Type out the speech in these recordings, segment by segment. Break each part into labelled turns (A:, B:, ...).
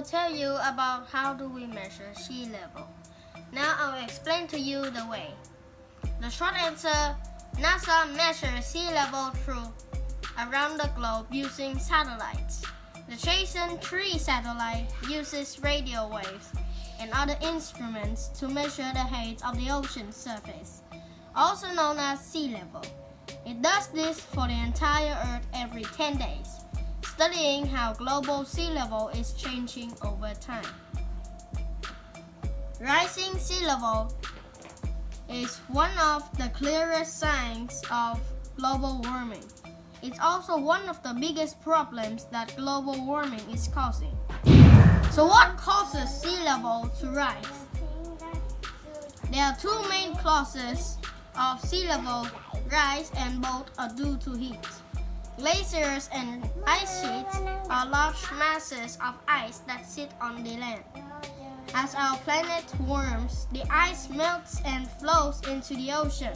A: tell you about how do we measure sea level. Now I will explain to you the way. The short answer, NASA measures sea level around the globe using satellites. The Jason-3 satellite uses radio waves and other instruments to measure the height of the ocean surface, also known as sea level. It does this for the entire Earth every 10 days, studying how global sea level is changing over time. Rising sea level is one of the clearest signs of global warming. It's also one of the biggest problems that global warming is causing. So what causes sea level to rise? There are two main causes of sea level rise, and both are due to heat. Glaciers and ice sheets are large masses of ice that sit on the land. As our planet warms, the ice melts and flows into the ocean.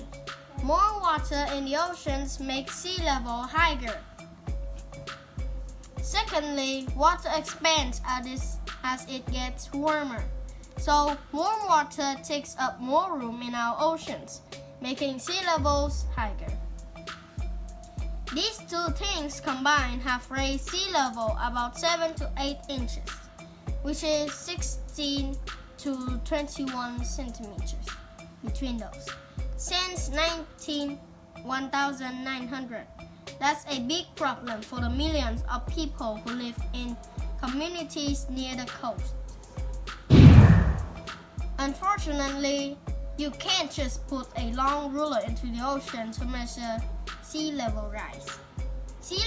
A: More water in the oceans makes sea level higher. Secondly, water expands as it gets warmer. So warm water takes up more room in our oceans, making sea levels higher. These two things combined have raised sea level about 7 to 8 inches, which is 16 to 21 centimeters between those. Since 1900, that's a big problem for the millions of people who live in communities near the coast. Unfortunately, you can't just put a long ruler into the ocean to measure sea level rise. Sea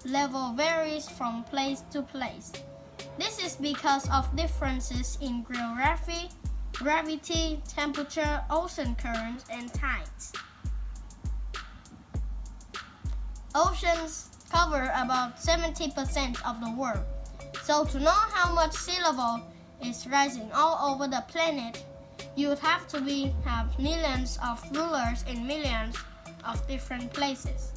A: level varies from place to place. This is because of differences in geography, gravity, temperature, ocean currents, and tides. Oceans cover about 70% of the world. So to know how much sea level is rising all over the planet, you would have to have millions of rulers in millions of different places.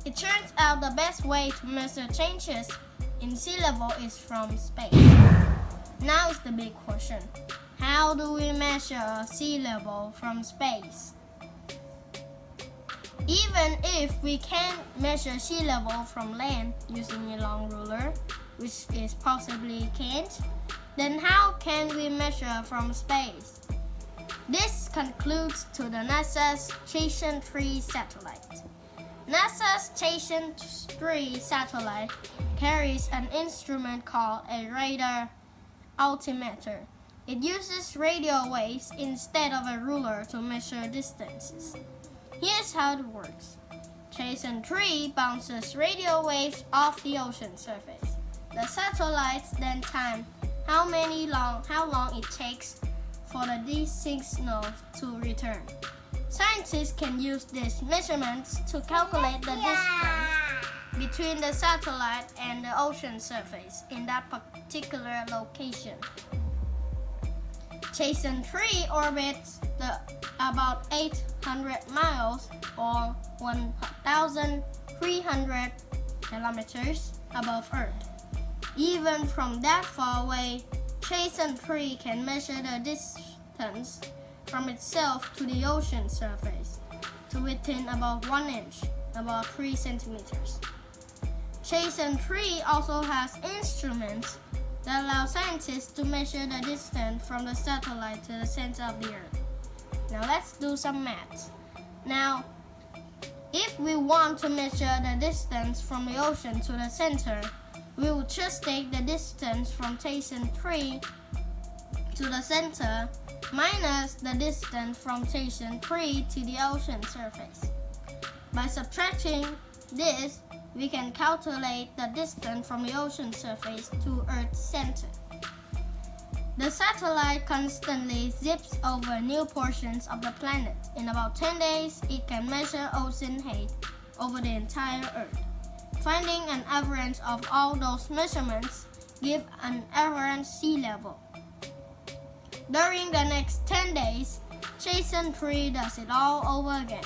A: It turns out the best way to measure changes in sea level is from space. Now is the big question. How do we measure sea level from space? Even if we can't measure sea level from land using a long ruler, which is possibly can't, then how can we measure from space? This concludes to the NASA's Jason-3 satellite. NASA's Jason-3 satellite carries an instrument called a radar altimeter. It uses radio waves instead of a ruler to measure distances. Here's how it works. Jason-3 bounces radio waves off the ocean surface. The satellites then time how long it takes for these signals to return. Scientists can use these measurements to calculate the distance between the satellite and the ocean surface in that particular location. Jason-3 orbits about 800 miles or 1,300 kilometers above Earth. Even from that far away, Jason-3 can measure the distance from itself to the ocean surface to within about 1 inch, about 3 centimeters. Jason-3 also has instruments that allow scientists to measure the distance from the satellite to the center of the Earth. Now let's do some math. Now, if we want to measure the distance from the ocean to the center, we will just take the distance from Jason-3 to the center minus the distance from Jason-3 to the ocean surface. By subtracting this, we can calculate the distance from the ocean surface to Earth's center. The satellite constantly zips over new portions of the planet. In about 10 days, it can measure ocean height over the entire Earth. Finding an average of all those measurements gives an average sea level. During the next 10 days, Jason-3 does it all over again,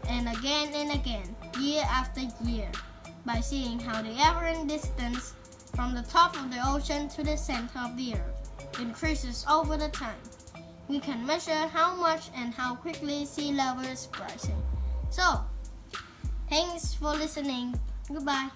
A: and again, year after year, by seeing how the average distance from the top of the ocean to the center of the earth increases over the time. We can measure how much and how quickly sea level is rising. So, thanks for listening. Goodbye.